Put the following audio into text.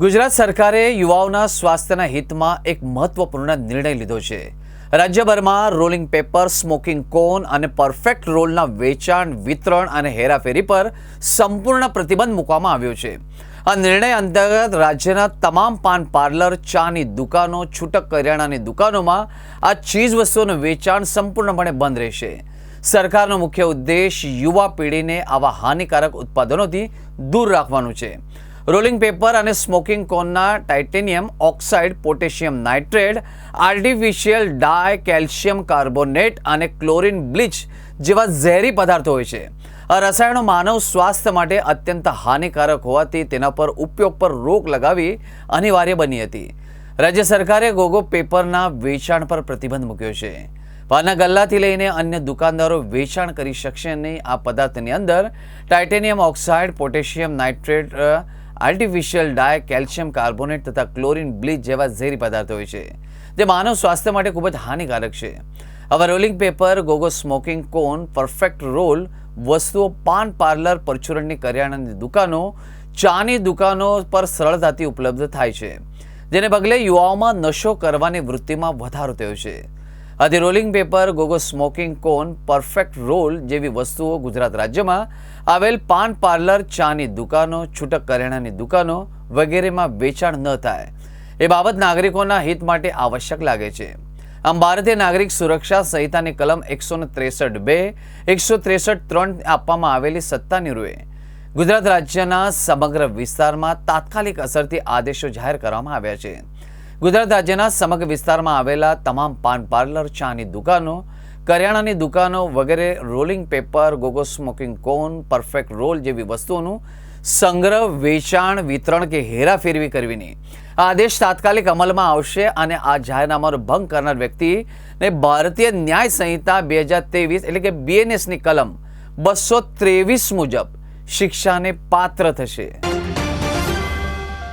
ગુજરાત સરકારે યુવાઓના સ્વાસ્થ્યના હિતમાં એક મહત્વપૂર્ણ નિર્ણય લીધો છે। રાજ્યભરમાં રોલિંગ પેપર, સ્મોકિંગ કોન અને પરફેક્ટ રોલના વેચાણ, વિતરણ અને હેરાફેરી પર સંપૂર્ણ પ્રતિબંધ મૂકવામાં આવ્યો છે। આ નિર્ણય અંતર્ગત રાજ્યના તમામ પાન પાર્લર, ચાની દુકાનો, છૂટક કરિયાણાની દુકાનોમાં આ ચીજ વસ્તુઓનું વેચાણ સંપૂર્ણપણે બંધ રહેશે। સરકારનો મુખ્ય ઉદ્દેશ યુવા પેઢીને આવા હાનિકારક ઉત્પાદનોથી દૂર રાખવાનું છે। રોલિંગ પેપર અને સ્મોકિંગ કોનના titanium oxide, potassium nitrate, artificial dye, calcium carbonate અને ક્લોરીન બ્લીચ જેવા ઝેરી પદાર્થો હોય છે। આ રસાયણો માનવ સ્વાસ્થ્ય માટે અત્યંત હાનિકારક હોવાથી તેના પર ઉપયોગ પર રોક લગાવવી અનિવાર્ય બની હતી। રાજ્ય સરકારે ગોગો પેપરના વેચાણ પર પ્રતિબંધ મૂક્યો છે। પાનના ગલ્લાથી લઈને અન્ય દુકાનદારો વેચાણ કરી શકશે નહીં। આ પદાર્થની અંદર titanium oxide, potassium nitrate, artificial dye, calcium carbonate તથા ક્લોરીન બ્લીચ જેવા ઝેરી પદાર્થો હોય છે, જે માનવ સ્વાસ્થ્ય માટે ખૂબ જ હાનિકારક છે। આવા રોલિંગ પેપર, ગોગો સ્મોકિંગ કોન, પરફેક્ટ રોલ વસ્તુઓ પાન પાર્લર, પરચુરણની કરિયાણાની દુકાનો, ચાની દુકાનો પર સરળતાથી ઉપલબ્ધ થાય છે, જેને પગલે યુવાઓમાં નશો કરવાની વૃત્તિમાં વધારો થયો છે। આથી રોલિંગ પેપર, ગોગો સ્મોકિંગ કોન, પરફેક્ટ રોલ જેવી વસ્તુઓ ગુજરાત રાજ્યમાં આવેલ પાન પાર્લર, ચાની દુકાનો, છૂટક કરિયાણાની દુકાનો વગેરેમાં વેચાણ ન થાય એ બાબત નાગરિકોના હિત માટે આવશ્યક લાગે છે। આમ ભારતીય નાગરિક સુરક્ષા સંહિતાની કલમ 163(2), 163(3) આપવામાં આવેલી સત્તાની રૂએ ગુજરાત રાજ્યના સમગ્ર વિસ્તારમાં તાત્કાલિક અસરથી આદેશો જાહેર કરવામાં આવ્યા છે। ગુજરાત રાજ્યના સમગ્ર વિસ્તારમાં આવેલા તમામ પાન પાર્લર, ચાની દુકાનો, કરિયાણાની દુકાનો વગેરે રોલિંગ પેપર, ગોગો સ્મોકિંગ કોન, પરફેક્ટ રોલ જેવી વસ્તુઓનું સંગ્રહ, વેચાણ, વિતરણ કે હેરાફેરી કરવીની આદેશ તાત્કાલિક અમલમાં આવશે અને આ જાહેરનામાનો ભંગ કરનાર વ્યક્તિને ભારતીય ન્યાય સંહિતા 2023 એટલે કે BNS ની કલમ 223 મુજબ શિક્ષાને પાત્ર થશે।